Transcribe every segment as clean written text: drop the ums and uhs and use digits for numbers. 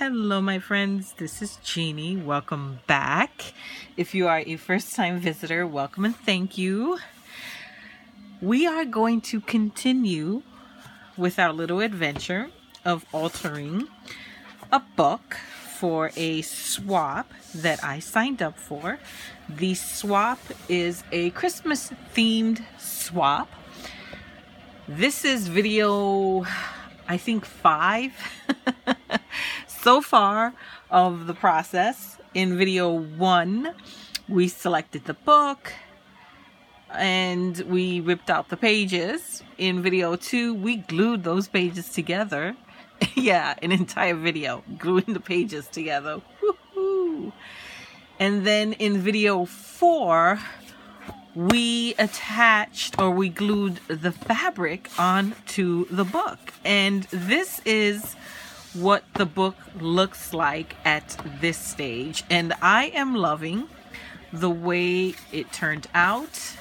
Hello my friends, this is Jeannie. Welcome back. If you are a first-time visitor, welcome and thank you. We are going to continue with our little adventure of altering a book for a swap that I signed up for. The swap is a Christmas themed swap. This is video, I think 5 so far of the process. In video 1, we selected the book and we ripped out the pages. In video 2, we glued those pages together. Yeah, an entire video, gluing the pages together. Woohoo! And then in video 4, we attached or we glued the fabric onto the book. And this is what the book looks like at this stage. And I am loving the way it turned out.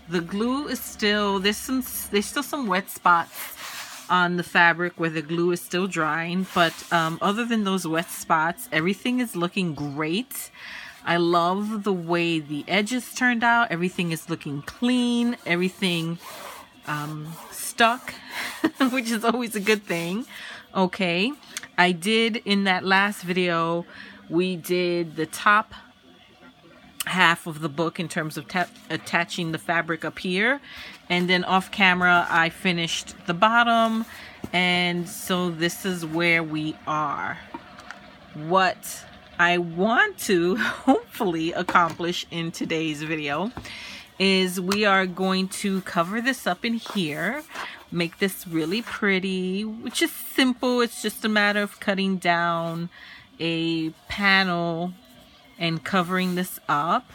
The glue is still, there's still some wet spots on the fabric where the glue is still drying. But other than those wet spots, everything is looking great. I love the way the edges turned out. Everything is looking clean. Everything stuck, which is always a good thing. Okay, I did in that last video, we did the top half of the book in terms of attaching the fabric up here. And then off camera, I finished the bottom. And so this is where we are. What I want to hopefully accomplish in today's video is we are going to cover this up in here, make this really pretty, which is simple. It's just a matter of cutting down a panel and covering this up.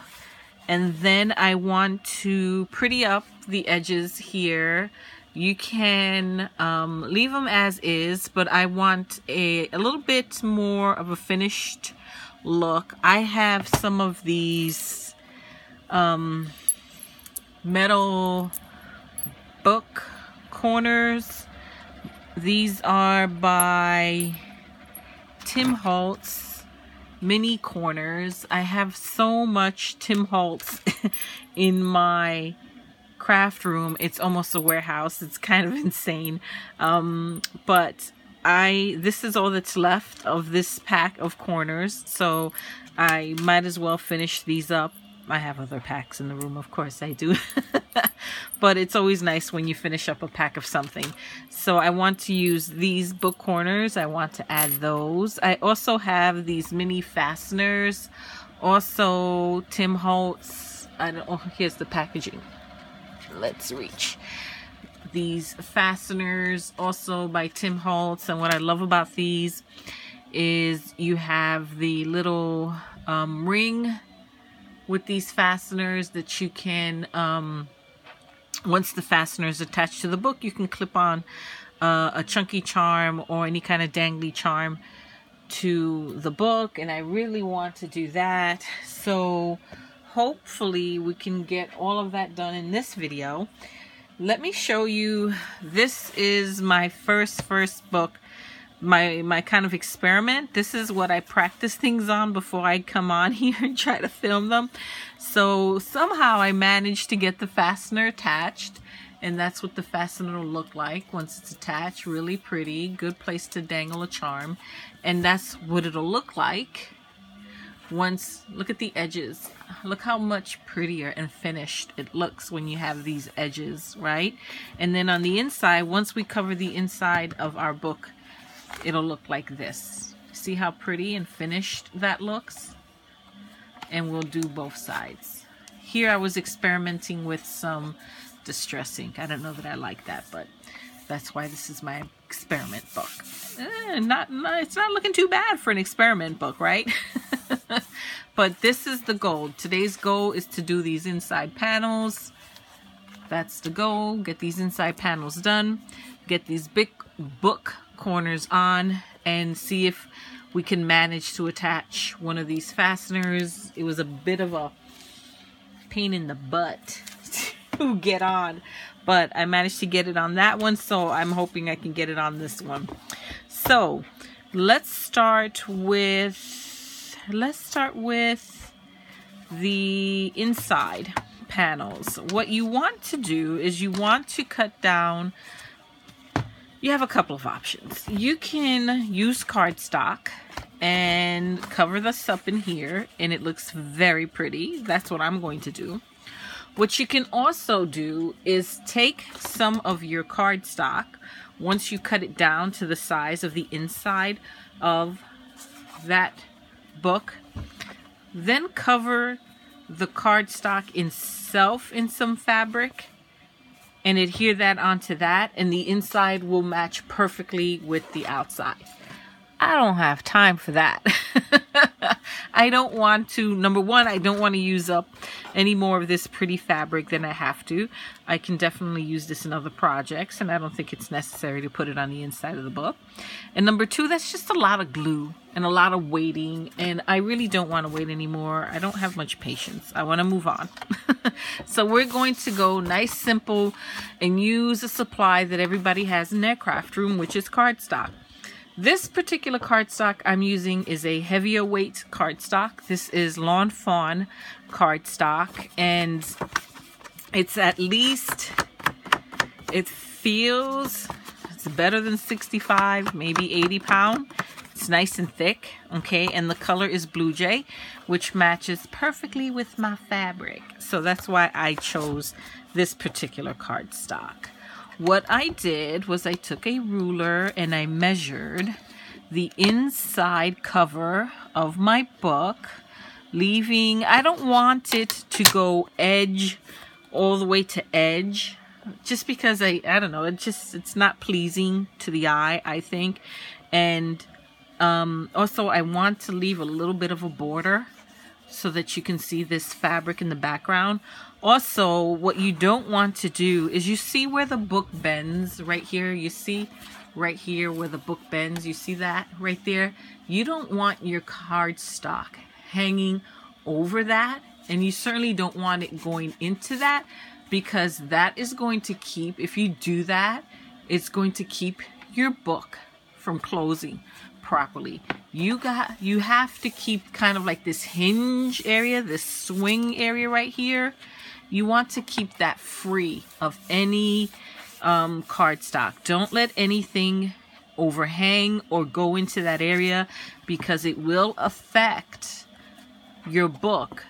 And then I want to pretty up the edges here. You can leave them as is, but I want a little bit more of a finished look. I have some of these metal book corners. These are by Tim Holtz mini corners. I have so much Tim Holtz in my craft room. It's almost a warehouse. It's kind of insane. But this is all that's left of this pack of corners, so I might as well finish these up. I have other packs in the room, of course I do. But it's always nice when you finish up a pack of something. So I want to use these book corners. I want to add those. I also have these mini fasteners. Also Tim Holtz. Here's the packaging. Let's reach. These fasteners also by Tim Holtz. And what I love about these is you have the little ring with these fasteners that you can, once the fastener is attached to the book, you can clip on a chunky charm or any kind of dangly charm to the book. And I really want to do that. So hopefully we can get all of that done in this video. Let me show you. This is my first book, my kind of experiment. This is what I practice things on before I come on here and try to film them. So somehow I managed to get the fastener attached, and that's what the fastener will look like once it's attached. Really pretty, good place to dangle a charm. And that's what it'll look like once. Look at the edges. Look how much prettier and finished it looks when you have these edges, right? And then on the inside, once we cover the inside of our book, it'll look like this. See how pretty and finished that looks? And we'll do both sides. Here I was experimenting with some distress ink. I don't know that I like that, but that's why this is my experiment book. It's not looking too bad for an experiment book, right? But this is the goal. Today's goal is to do these inside panels. That's the goal. Get these inside panels done. Get these big book corners on and see if we can manage to attach one of these fasteners. It was a bit of a pain in the butt to get on, but I managed to get it on that one, so I'm hoping I can get it on this one. So let's start with the inside panels. What you want to do is you want to cut down. You have a couple of options. You can use cardstock and cover this up in here, and it looks very pretty. That's what I'm going to do. What you can also do is take some of your cardstock, once you cut it down to the size of the inside of that book, then cover the cardstock itself in some fabric and adhere that onto that, and the inside will match perfectly with the outside. I don't have time for that. I don't want to, number one, I don't want to use up any more of this pretty fabric than I have to. I can definitely use this in other projects, and I don't think it's necessary to put it on the inside of the book. And number two, that's just a lot of glue and a lot of waiting, and I really don't want to wait anymore. I don't have much patience. I want to move on. So we're going to go nice, simple, and use a supply that everybody has in their craft room, which is cardstock. This particular cardstock I'm using is a heavier weight cardstock. This is Lawn Fawn cardstock, and it's at least, it feels, it's better than 65, maybe 80 pound. It's nice and thick, okay, and the color is Blue Jay, which matches perfectly with my fabric. So that's why I chose this particular cardstock. What I did was I took a ruler and I measured the inside cover of my book, leaving, I don't want it to go edge all the way to edge, just because I don't know, it's not pleasing to the eye, I think. And also I want to leave a little bit of a border so that you can see this fabric in the background. Also, what you don't want to do is, you see where the book bends right here? You see right here where the book bends? You see that right there? You don't want your cardstock hanging over that, and you certainly don't want it going into that, because that is going to keep, if you do that, it's going to keep your book from closing properly. You have to keep kind of like this hinge area, this swing area right here. You want to keep that free of any cardstock. Don't let anything overhang or go into that area, because it will affect your book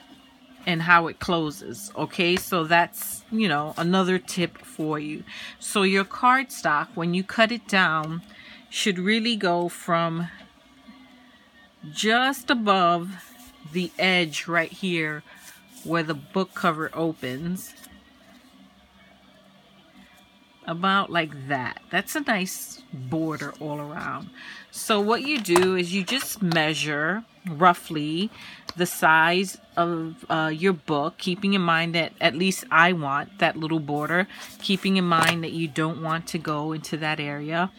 and how it closes. Okay, so that's, you know, another tip for you. So your cardstock, when you cut it down, should really go from just above the edge right here where the book cover opens, about like that. That's a nice border all around. So what you do is you just measure roughly the size of your book, keeping in mind that at least I want that little border, keeping in mind that you don't want to go into that area.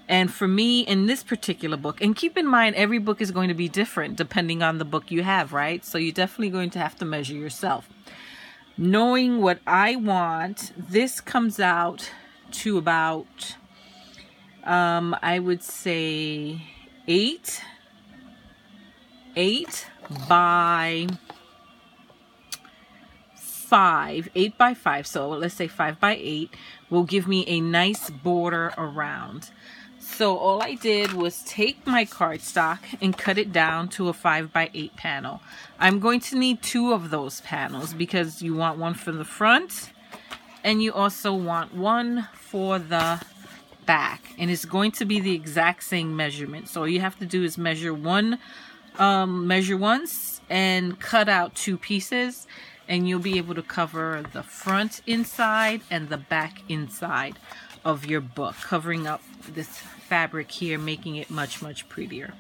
And for me, in this particular book, and keep in mind every book is going to be different depending on the book you have, right? So you're definitely going to have to measure yourself. Knowing what I want, this comes out to about, I would say 8 by 5, 8 by 5. So let's say 5 by 8 will give me a nice border around. So all I did was take my cardstock and cut it down to a 5 by 8 panel. I'm going to need 2 of those panels, because you want one for the front and you also want one for the back, and it's going to be the exact same measurement. So all you have to do is measure once and cut out 2 pieces, and you'll be able to cover the front inside and the back inside of your book, covering up this fabric here, making it much, much prettier.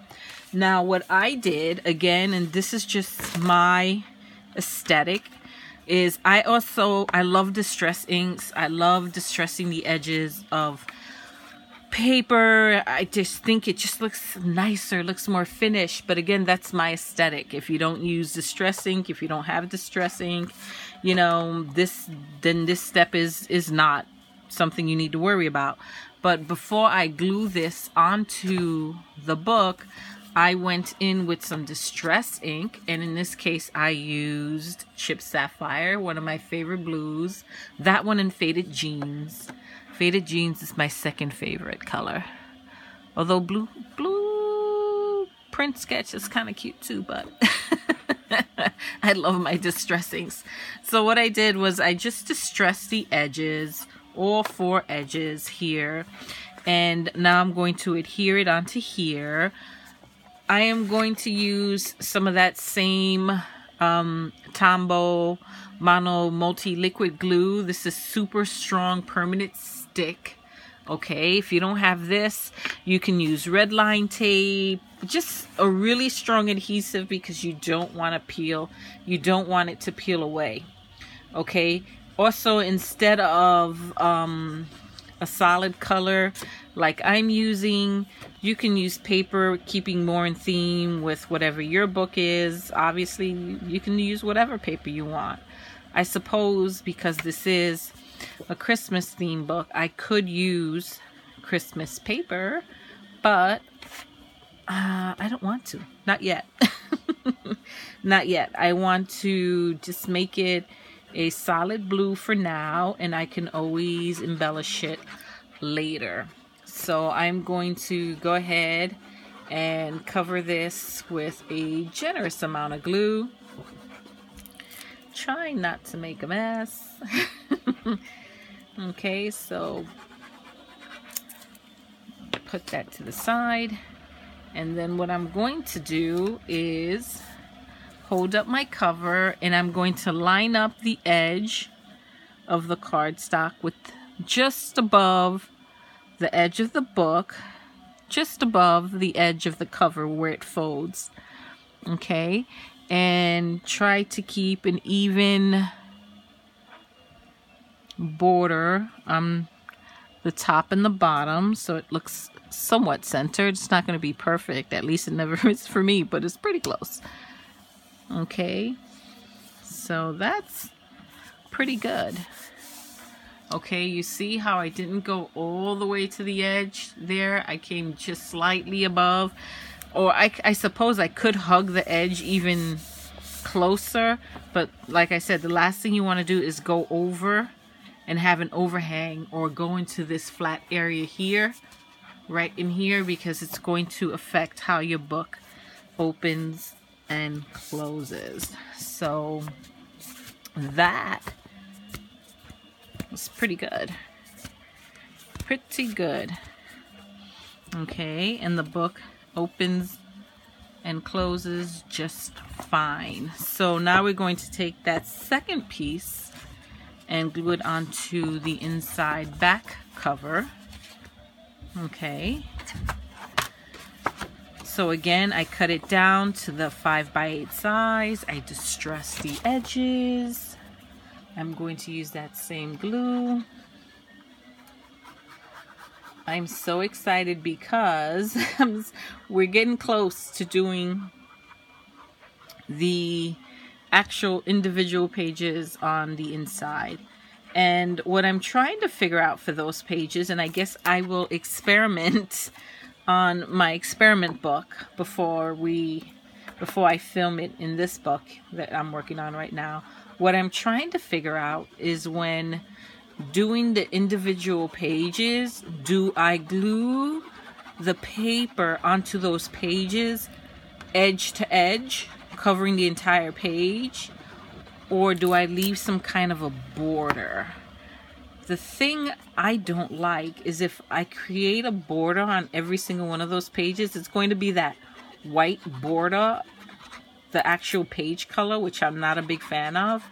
Now what I did, again, and this is just my aesthetic, is I love distress inks. I love distressing the edges of paper. I just think it just looks nicer, looks more finished. But again, that's my aesthetic. If you don't use distress ink, if you don't have distress ink, you know, then this step is not something you need to worry about. But before I glue this onto the book, I went in with some Distress ink, and in this case I used Chipped Sapphire, one of my favorite blues. That one and Faded Jeans. Faded Jeans is my second favorite color. Although blue print sketch is kind of cute too, but I love my Distress inks. So what I did was I just distressed the edges, all 4 edges here, and now I'm going to adhere it onto here. I am going to use some of that same Tombow Mono Multi-Liquid Glue. This is super strong permanent stick. Okay, if you don't have this, you can use red line tape, just a really strong adhesive, because you don't want to peel. You don't want it to peel away. Okay, also instead of a solid color like I'm using, you can use paper, keeping more in theme with whatever your book is. Obviously, you can use whatever paper you want. I suppose because this is a Christmas theme book, I could use Christmas paper, but I don't want to. Not yet. Not yet. I want to just make it a solid blue for now, and I can always embellish it later. So I'm going to go ahead and cover this with a generous amount of glue. Try not to make a mess. Okay, so put that to the side, and then what I'm going to do is hold up my cover, and I'm going to line up the edge of the cardstock with just above the edge of the book, just above the edge of the cover where it folds. Okay, and try to keep an even border on the top and the bottom so it looks somewhat centered. It's not going to be perfect, at least it never is for me, but it's pretty close. Okay, so that's pretty good. Okay, you see how I didn't go all the way to the edge there? I came just slightly above, or I suppose I could hug the edge even closer, but like I said, the last thing you want to do is go over and have an overhang or go into this flat area here, right in here, because it's going to affect how your book opens and closes. So that was pretty good. Pretty good. Okay, and the book opens and closes just fine. So now we're going to take that second piece and glue it onto the inside back cover. Okay. So again, I cut it down to the 5x8 size. I distress the edges. I'm going to use that same glue. I'm so excited because we're getting close to doing the actual individual pages on the inside. And what I'm trying to figure out for those pages, and I guess I will experiment on my experiment book before I film it in this book that I'm working on right now. What I'm trying to figure out is, when doing the individual pages, do I glue the paper onto those pages edge to edge, covering the entire page, or do I leave some kind of a border? The thing I don't like is if I create a border on every single one of those pages, it's going to be that white border, the actual page color, which I'm not a big fan of.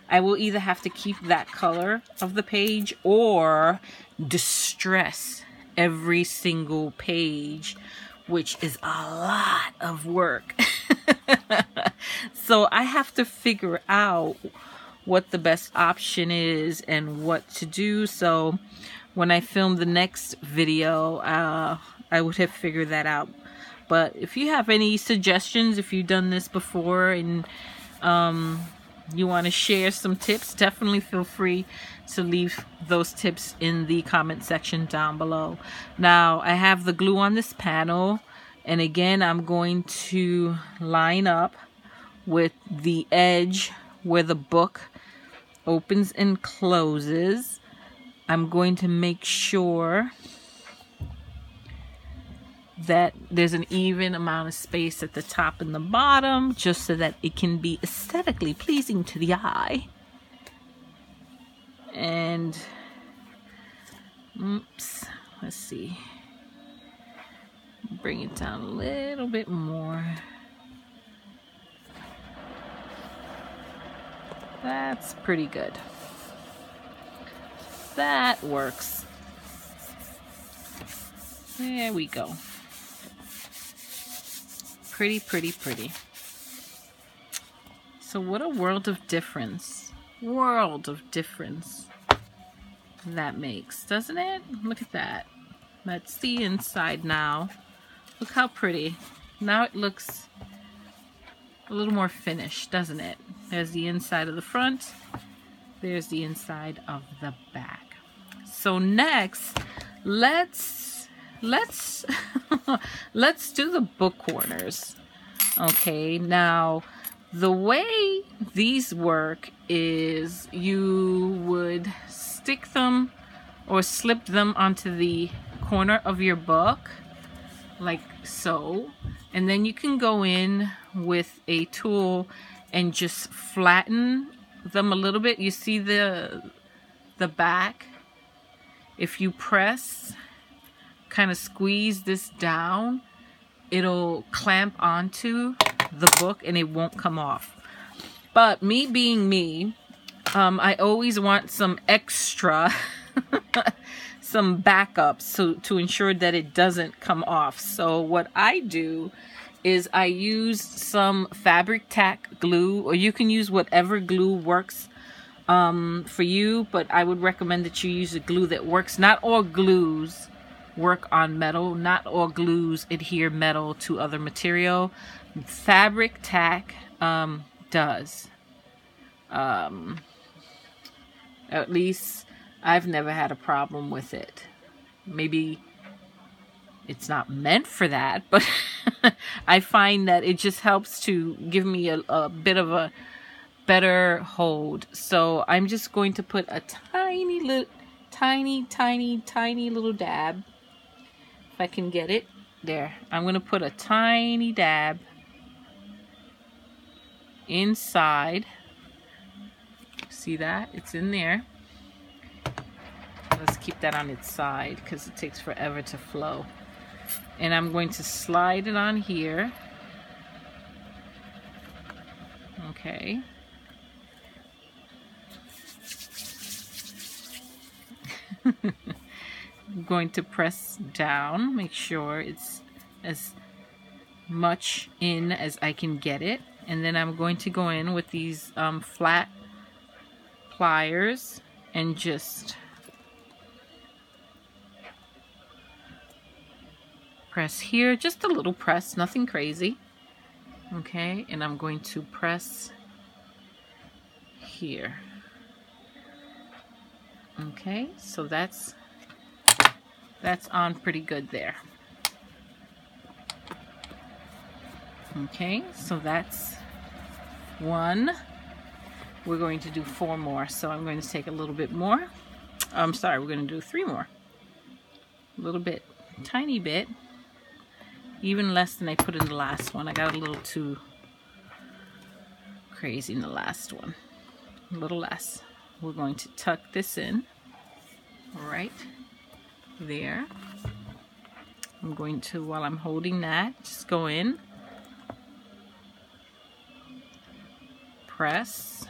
I will either have to keep that color of the page or distress every single page, which is a lot of work. So I have to figure out what the best option is and what to do. So when I film the next video, I would have figured that out. But if you have any suggestions, if you've done this before and you want to share some tips, definitely feel free to leave those tips in the comment section down below. Now, I have the glue on this panel, and again, I'm going to line up with the edge where the book opens and closes. I'm going to make sure that there's an even amount of space at the top and the bottom, just so that it can be aesthetically pleasing to the eye. And oops, let's see, bring it down a little bit more. That's pretty good. That works. There we go. Pretty, pretty, pretty. So what a world of difference. World of difference that makes, doesn't it? Look at that. That's the inside now. Look how pretty. Now it looks a little more finished, doesn't it? There's the inside of the front. There's the inside of the back. So next, let's let's do the book corners. Okay, now the way these work is you would stick them or slip them onto the corner of your book like so, and then you can go in with a tool and just flatten them a little bit. You see the back? If you press, kind of squeeze this down, it'll clamp onto the book and it won't come off. But me being me, I always want some extra some backups to ensure that it doesn't come off. So what I do is I use some fabric tack glue, or you can use whatever glue works for you, but I would recommend that you use a glue that works. Not all glues work on metal. Not all glues adhere metal to other material. Fabric tack does. At least I've never had a problem with it. Maybe it's not meant for that, but I find that it just helps to give me a bit of a better hold. So I'm just going to put a tiny little dab. If I can get it. There. I'm going to put a tiny dab inside. See that? It's in there. Let's keep that on its side because it takes forever to flow. And I'm going to slide it on here. Okay. I'm going to press down, make sure it's as much in as I can get it. And then I'm going to go in with these flat pliers and just press here, just a little press, nothing crazy. Okay, and I'm going to press here. Okay, so that's on pretty good there. Okay, so that's one. We're going to do 4 more, so I'm going to take a little bit more. I'm sorry, we're going to do 3 more. A little bit, tiny bit. Even less than I put in the last one. I got a little too crazy in the last one. A little less. We're going to tuck this in right there. I'm going to, while I'm holding that, just go in, press,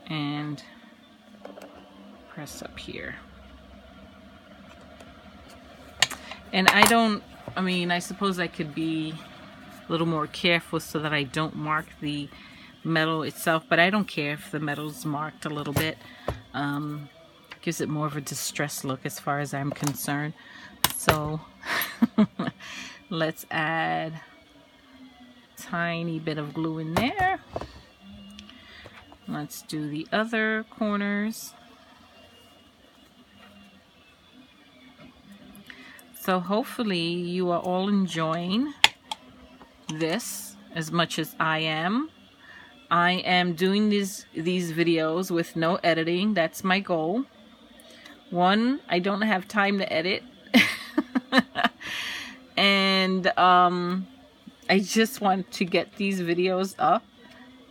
and press up here. And I suppose I could be a little more careful so that I don't mark the metal itself, but I don't care if the metal's marked a little bit. Gives it more of a distressed look as far as I'm concerned. So let's add a tiny bit of glue in there. Let's do the other corners. So hopefully you are all enjoying this as much as I am. I am doing these videos with no editing. That's my goal. One, I don't have time to edit. And I just want to get these videos up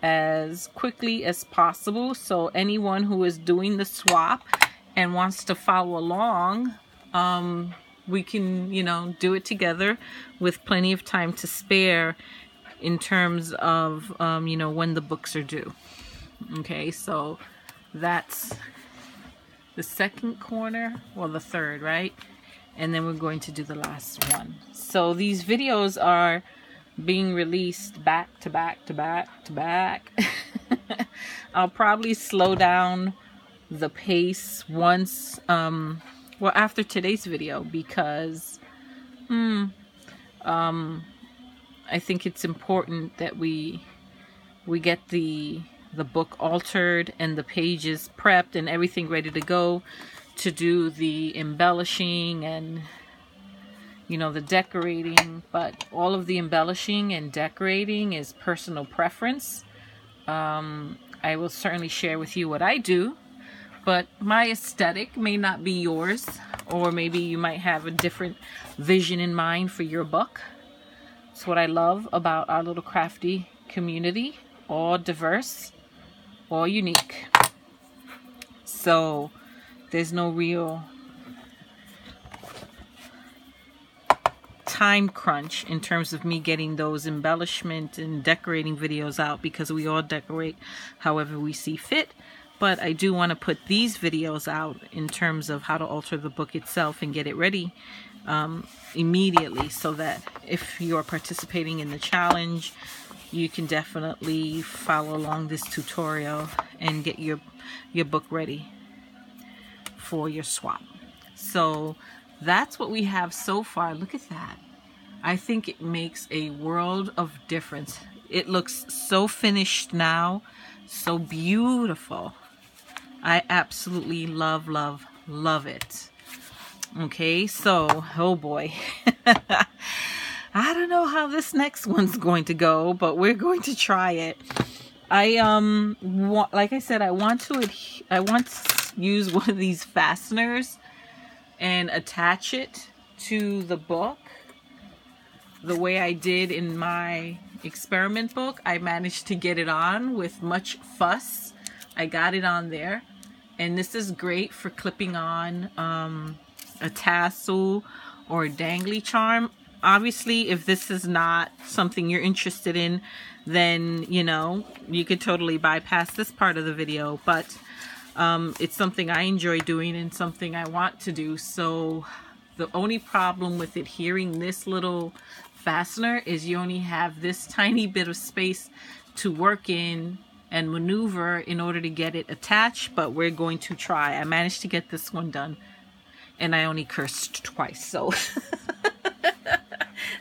as quickly as possible, so anyone who is doing the swap and wants to follow along, we can, you know, do it together with plenty of time to spare in terms of, you know, when the books are due. Okay, so that's the second corner, well, the third, right? And then we're going to do the last one. So these videos are being released back to back to back to back. I'll probably slow down the pace once, well, after today's video, because I think it's important that we get the book altered and the pages prepped and everything ready to go to do the embellishing and, you know, the decorating. But all of the embellishing and decorating is personal preference. I will certainly share with you what I do, but my aesthetic may not be yours, or maybe you might have a different vision in mind for your book. It's what I love about our little crafty community, all diverse, all unique. So there's no real time crunch in terms of me getting those embellishment and decorating videos out, because we all decorate however we see fit. But I do want to put these videos out in terms of how to alter the book itself and get it ready immediately, so that if you're participating in the challenge, you can definitely follow along this tutorial and get your book ready for your swap. So that's what we have so far. Look at that. I think it makes a world of difference. It looks so finished now, so beautiful. I absolutely love, love, love it. Okay, so, oh boy. I don't know how this next one's going to go, but we're going to try it. Like I said, I want to use one of these fasteners and attach it to the book the way I did in my experiment book. I managed to get it on with much fuss. I got it on there, and this is great for clipping on a tassel or a dangly charm. Obviously, if this is not something you're interested in, then, you know, you could totally bypass this part of the video. But it's something I enjoy doing and something I want to do. So the only problem with adhering this little fastener is you only have this tiny bit of space to work in and maneuver in order to get it attached. But we're going to try. I managed to get this one done, and I only cursed twice, so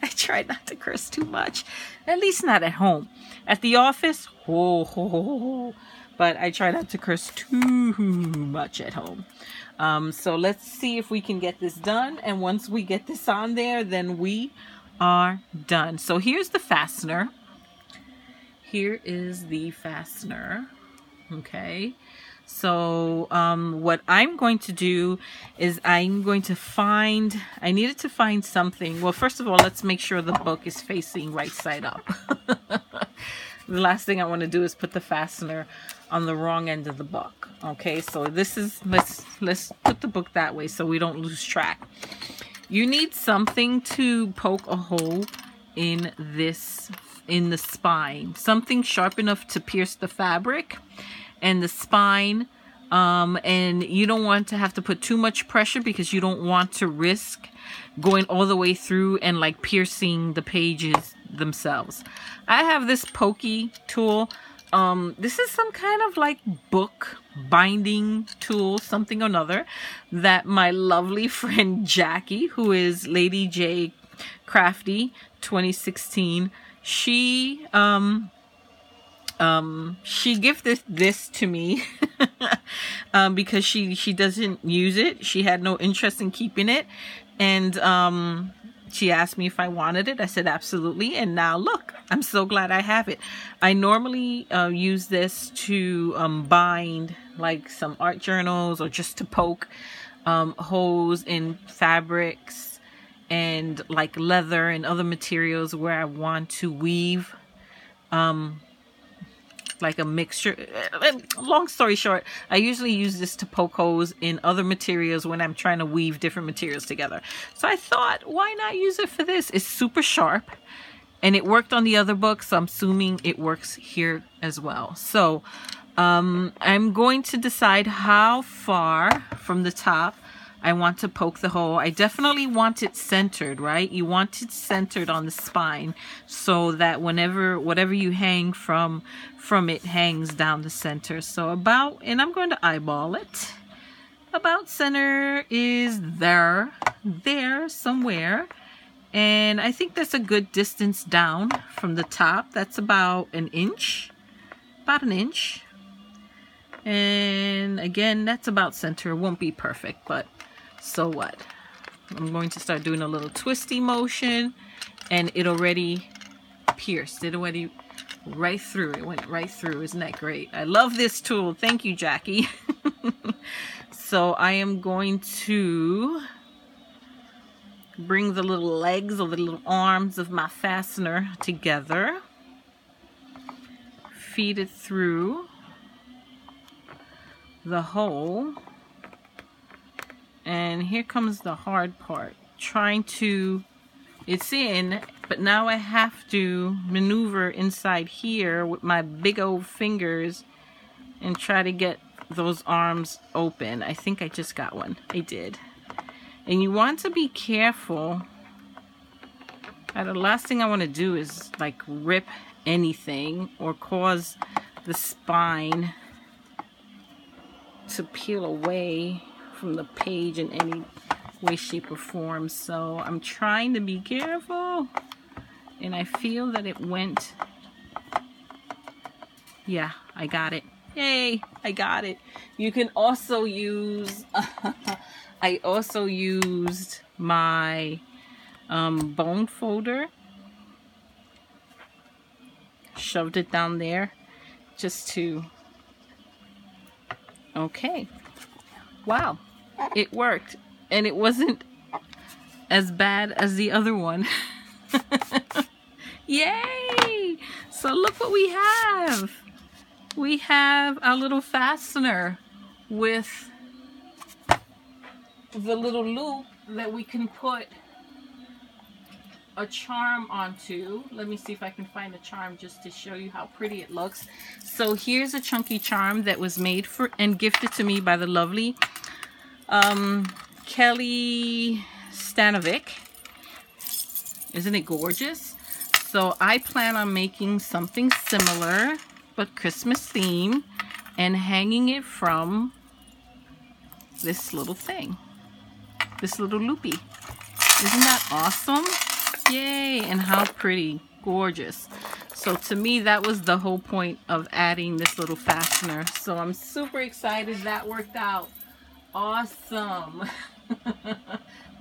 I tried not to curse too much, at least not at home. At the office, but I try not to curse too much at home. So let's see if we can get this done, and once we get this on there, then we are done. So here's the fastener. Here is the fastener. Okay. So what I'm going to do is I needed to find something. Well, first of all, let's make sure the book is facing right side up. The last thing I want to do is put the fastener on the wrong end of the book. Okay, so this is, let's put the book that way so we don't lose track. You need something to poke a hole in the spine. Something sharp enough to pierce the fabric and the spine, and you don't want to have to put too much pressure because you don't want to risk going all the way through and like piercing the pages themselves. I have this pokey tool. This is some kind of like book binding tool, something or another, that my lovely friend Jackie, who is Lady J Crafty 2016, she gifted this to me because she doesn't use it. She had no interest in keeping it, and she asked me if I wanted it. I said absolutely, and now look, I'm so glad I have it. I normally use this to bind like some art journals, or just to poke holes in fabrics and like leather and other materials where I want to weave like a mixture. Long story short, I usually use this to poke holes in other materials when I'm trying to weave different materials together. So I thought, why not use it for this? It's super sharp, and it worked on the other book, so I'm assuming it works here as well. So I'm going to decide how far from the top I want to poke the hole. I definitely want it centered, right? You want it centered on the spine so that whatever you hang from it hangs down the center. So about, and I'm going to eyeball it. About center is there somewhere. And I think that's a good distance down from the top. That's about an inch. And again, that's about center. It won't be perfect, but so what? I'm going to start doing a little twisty motion, and it already pierced. It already right through. It went right through. Isn't that great? I love this tool. Thank you, Jackie. So I am going to bring the little legs or the little arms of my fastener together. Feed it through the hole. And here comes the hard part. It's in, but now I have to maneuver inside here with my big old fingers and try to get those arms open. I think I just got one. I did. And you want to be careful. The last thing I want to do is like rip anything or cause the spine to peel away from the page in any way, shape, or form. So I'm trying to be careful, and I feel that it went. Yeah, I got it. Yay, I got it. You can also use I also used my bone folder, shoved it down there just to, okay, wow, it worked, and it wasn't as bad as the other one. Yay! So look what we have. We have our little fastener with the little loop that we can put a charm onto. Let me see if I can find a charm just to show you how pretty it looks. So here's a chunky charm that was made for and gifted to me by the lovely Kelly Stanovic. Isn't it gorgeous? So I plan on making something similar but Christmas theme and hanging it from this little thing, this little loopy. Isn't that awesome? Yay! And how pretty, gorgeous. So to me, that was the whole point of adding this little fastener. So I'm super excited that worked out. Awesome.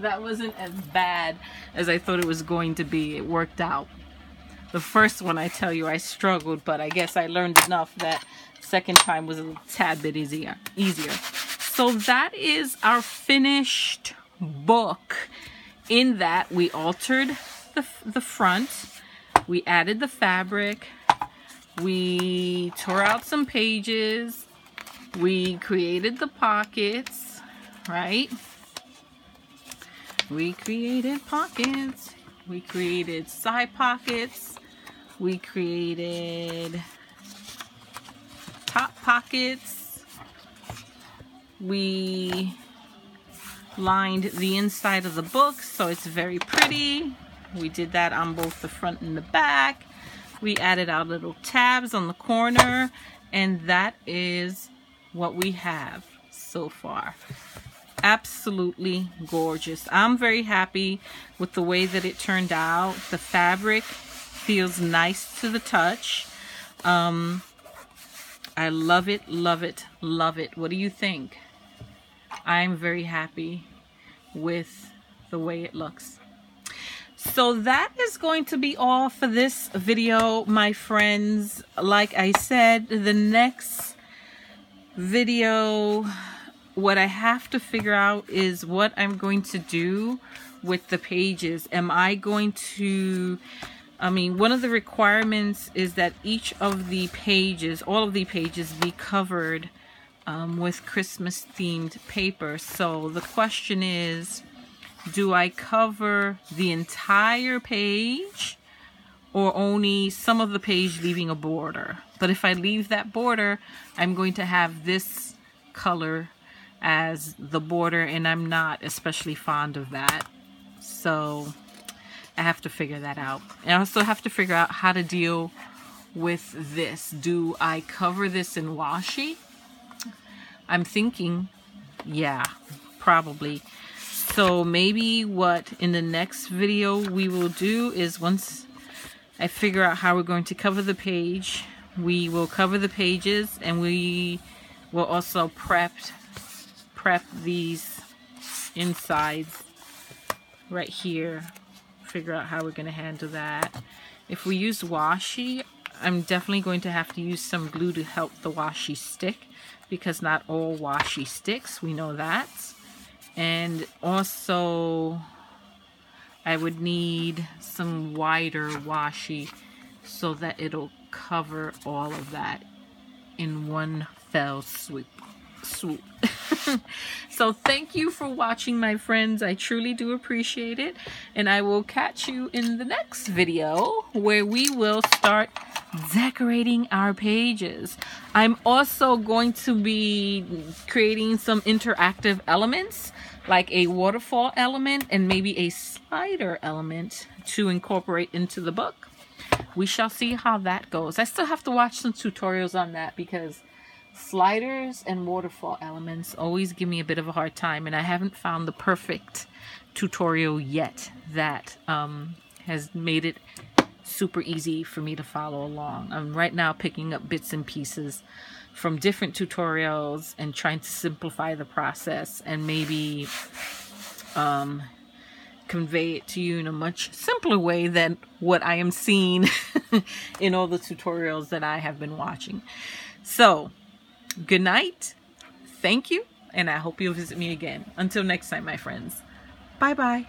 That wasn't as bad as I thought it was going to be. It worked out. The first one, I tell you, I struggled, but I guess I learned enough that second time was a tad bit easier. So that is our finished book. In that, we altered the front, we added the fabric, we tore out some pages, we created the pockets, right? We created pockets, we created side pockets, we created top pockets, we lined the inside of the book so it's very pretty. We did that on both the front and the back. We added our little tabs on the corner, and that is what we have so far. Absolutely gorgeous. I'm very happy with the way that it turned out. The fabric feels nice to the touch. I love it, love it, love it. What do you think? I'm very happy with the way it looks. So that is going to be all for this video, my friends. Like I said, the next video, what I have to figure out is what I'm going to do with the pages. Am I going to, one of the requirements is that each of the pages, all of the pages, be covered with Christmas themed paper. So the question is, do I cover the entire page or only some of the page leaving a border? But if I leave that border, I'm going to have this color as the border, and I'm not especially fond of that. So I have to figure that out. And I also have to figure out how to deal with this. Do I cover this in washi? I'm thinking, yeah, probably. So maybe what in the next video we will do is, once I figure out how we're going to cover the page, we will cover the pages, and we will also prep these insides right here. Figure out how we're going to handle that. If we use washi, I'm definitely going to have to use some glue to help the washi stick, because not all washi sticks, we know that. And also I would need some wider washi so that it'll cover all of that in one fell swoop. So thank you for watching, my friends. I truly do appreciate it, and I will catch you in the next video where we will start decorating our pages. I'm also going to be creating some interactive elements, like a waterfall element and maybe a slider element to incorporate into the book. We shall see how that goes. I still have to watch some tutorials on that, because sliders and waterfall elements always give me a bit of a hard time, and I haven't found the perfect tutorial yet that has made it super easy for me to follow along. I'm right now picking up bits and pieces from different tutorials and trying to simplify the process and maybe convey it to you in a much simpler way than what I am seeing in all the tutorials that I have been watching. So good night, thank you, and I hope you'll visit me again. Until next time, my friends. Bye bye.